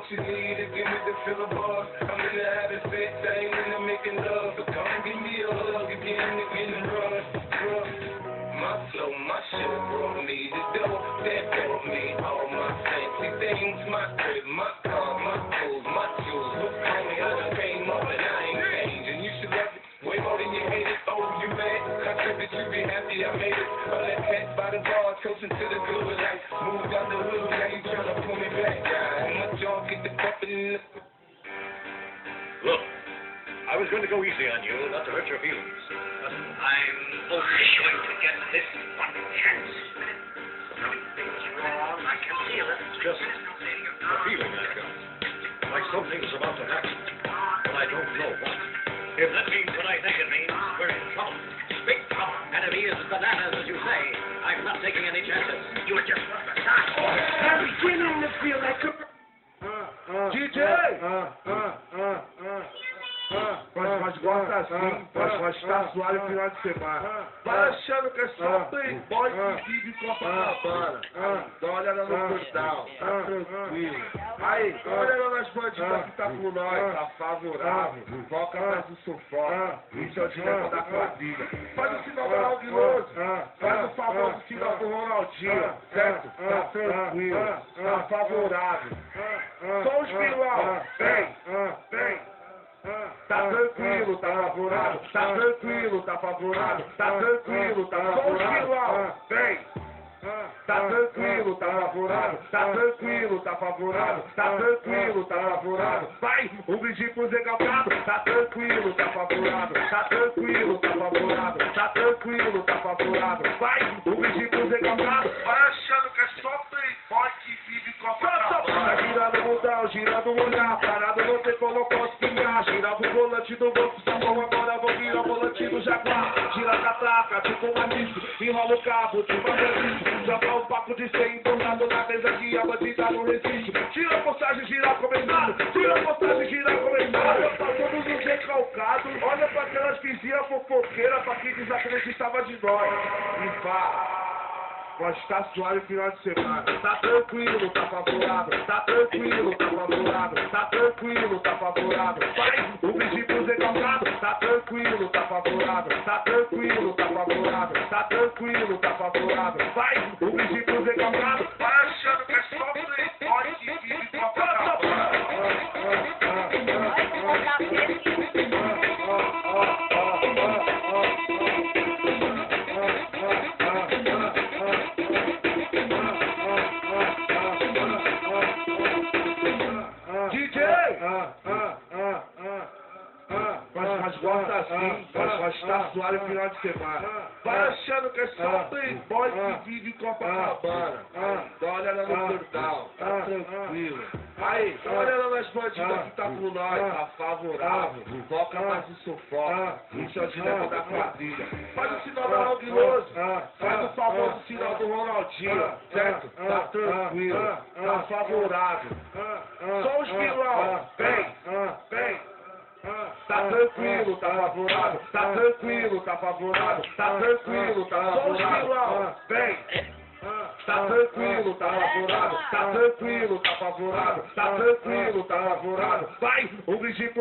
you need to give me the feel of bars. I'm in the having sex, I ain't in the making love. So come give me a hug again, in the run. My flow, my show brought me the dough. That brought me all my fancy things. My crib, my car, my clothes, my jewels. Look on me, I done came up and I ain't changing. You should love it way more than you hate it. Oh, you mad? I said that you be happy I made it. All that cat by the bar, coasting to the good life. Moved out the hood, now you tryna pull me back. My jaw get the pumping. Look, I was going to go easy on you, not to hurt your feelings. But I'm only going to get this one chance. Something's wrong, I can feel it. It's just a feeling I've got. Like something's about to happen, but I don't know what. If that means what I think it means, we're in trouble. Big trouble. And if he is bananas, as you say, I'm not taking any chances. You just want to start. I'm beginning to feel like a... DJ! Mas gosta assim, mas tá suave no final de semana. Vai achando que é só playboy que vive em Copacabana. Dá uma olhada no portal, tá tranquilo. Aí, dá uma olhada nas bandidas que tá com nós, tá favorável. Foca atrás do sofá, isso é o direto da quadrilha. Faz o sinal do Ronaldinho, faz o famoso sinal do Ronaldinho, certo? Tá tranquilo, tá favorável. Só os vilão, vem. Tá tranquilo, tá favorável, tá tranquilo, tá favorável, tá tranquilo, tá favorável, vem! Tá tranquilo, tá favorável, tá tranquilo, tá favorável, tá tranquilo, tá favorável, vai! Um brinde pro Zé Galgado, tá tranquilo, tá favorável, tá tranquilo, tá favorável, tá tranquilo, tá favorável, vai! Um brinde pro Zé Galgado, vai achando que é só playboy que vive com a Copacabana. Girando o mundão, girando o olhar, parado não tem como eu posso pingar, girava o volante do Volkswagen, agora vou virar o volante do Jaguar, gira a catraca, tipo um amigo, enrola o cabo, tipo um joga um papo de 100 embolado na mesa que a bandida não resiste. Tira a postagem, gira comentado. Tira a postagem, gira comentado. Tá todo mundo recalcado. Olha pra aquelas vizinhas fofoqueiras pra quem desacreditava de nós. E fala. Pode tá suave no final de semana. Tá tranquilo, tá favorável. Tá tranquilo, tá favorável. Tá tranquilo, tá favorável. Vai, o brinde pro Zé Galgado. Tá tranquilo, tá favorável. Tá tranquilo, tá favorável. Tá tranquilo, tá favorável. Vai, o brinde pro Zé Galgado. Vai achando que é só playboy que vive com a Copacabana. Mas gosta assim, mas tá suave no final de semana. Vai achando que é só playboy que vive em Copacabana. Dá uma olhada no portal, tá tranquilo. Aí, dá uma olhada nas bandidas que tá com nós, tá favorável. Foca mais no sofá, isso é o direto da quadrilha. Faz o sinal do Ronaldinho, faz o famoso sinal do Ronaldinho, certo? Tá tranquilo, tá favorável. Só os vilão, vem. Tá tranquilo, tá favorável, tá tranquilo, tá favorável, tá tranquilo, tá favorável, vem! Tá tranquilo, tá favorável, tá tranquilo, tá favorável, tá tranquilo, tá favorável, vai! Um brinde pro